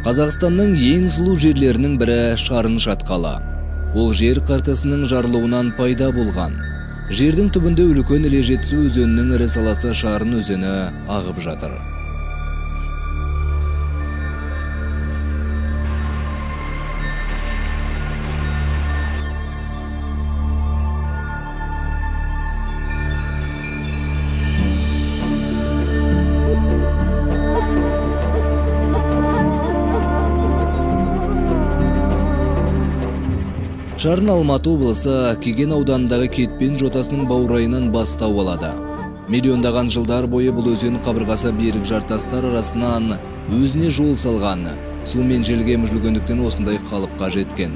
Қазақстанның ең сұлу жерлерінің бірі Шарын шатқалы. Ол жер қыртысының жарылуынан пайда болған. Жердің түбінде үлкен Іле Жетісу өзенінің ірі саласы Шарын өзені ағып жатыр. Шарын Алматы облысы Кеген ауданындағы Кетпен жотасының баурайынан бастау алады. Миллиондаған жылдар бойы бұл өзен қабырғасы берік жартастар арасынан өзіне жол салған. Су мен желге мүжілгендіктен осындай қалыпқа жеткен.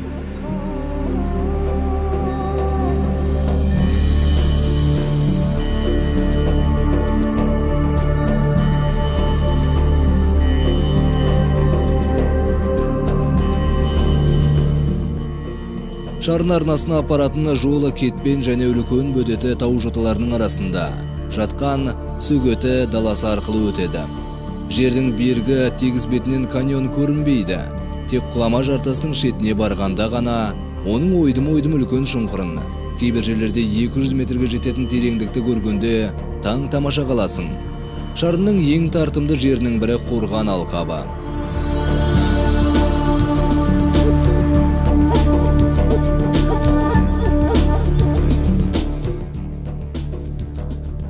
Шарын арнасына апаратын жолы Кетпен және үлкен бөдеті тау жоталарының арасында жатқан сөгеті даласы арқылы өтеді. Жердің бергі тегіс бетінен каньон көрінбейді. Тек құлама жартастың шетіне барғанда ғана оның ойдым-ойдым үлкен шұңқырын, кейбір жерлерде 200 метрге жететін тереңдікті көргенде таң тамаша қаласың. Шарынның ең тартымды жерінің бірі Қорған алқабы.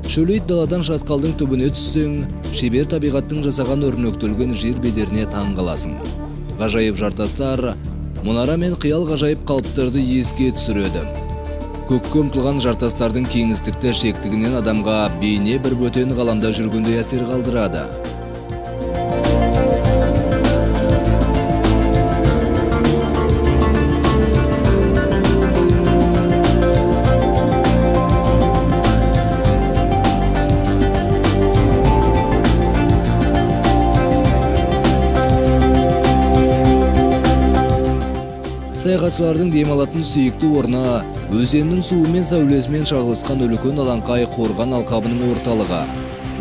Шөлейт даладан шатқалдың түбіне түссең, шебер табиғаттың жасаған өрнектелген жер бедеріне таң қаласың. Ғажайып жартастар мұнара мен қиял ғажайып қалыптарды еске түсіреді. Көкке ұмтылған жартастардың кеңістікті шектігінен адамға бейне бір бөтен ғаламда жүргендей әсер қалдырады. Саяхатшылардың демалатын сүйікті орны өзеннің суымен сәулесімен шағылысқан үлкен алаңқай Қорған алқабының орталығы.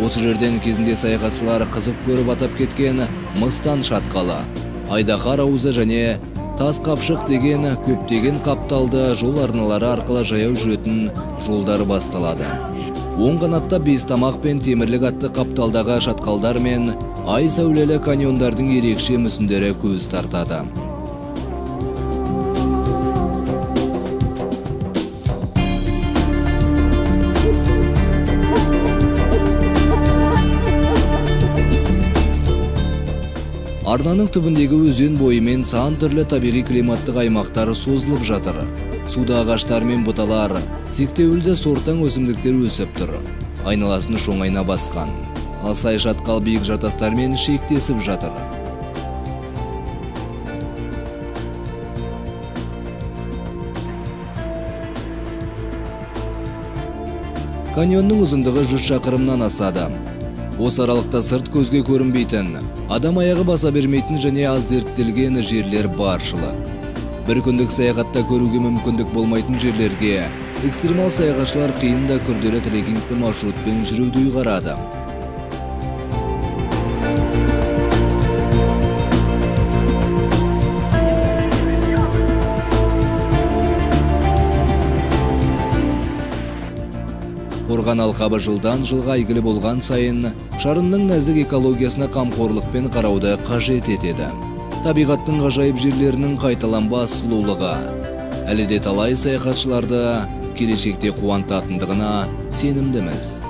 Осы жерден кезінде саяхатшылар қызық көріп атап кеткен Мыстан шатқалы, Айдақар ауызы және Тас қапшық деген көптеген қапталды жол арналары арқылы жаяу жүретін жолдар басталады. Оң қанатта Бестамақ пен Темірлік атты қапталдағы шатқалдар мен ай сәулелі каньондардың ерекше мүсіндері көз тартады. Арнаның түбіндегі өзен бойымен сан түрлі табиғи климаттық аймақтар созылып жатыр. Суда ағаштар мен бұталар, сектеуілді сортаң өсімдіктер өсіп тұр. Айналасын шоңайна басқан. Ал сай шатқал биік жартастармен шектесіп жатыр. Каньонның ұзындығы 100 шақырымнан асады. Осы аралықта сырт көзге көрінбейтін, адам аяғы баса бермейтін және аз зерттелген жерлер баршылық. Бір күндік саяхатта көруге мүмкіндік болмайтын жерлерге экстремал саяхатшылар қиын да күрделі трекингті маршрутпен жүруді ұйғарады. Қорған алқабы жылдан жылға әйгілі болған сайын Шарынның нәзік экологиясына қамқорлықпен қарауды қажет етеді. Табиғаттың ғажайып жерлерінің қайталанбас сұлулығы әлі де талай саяхатшыларды келешекте қуантатындығына сенімдіміз.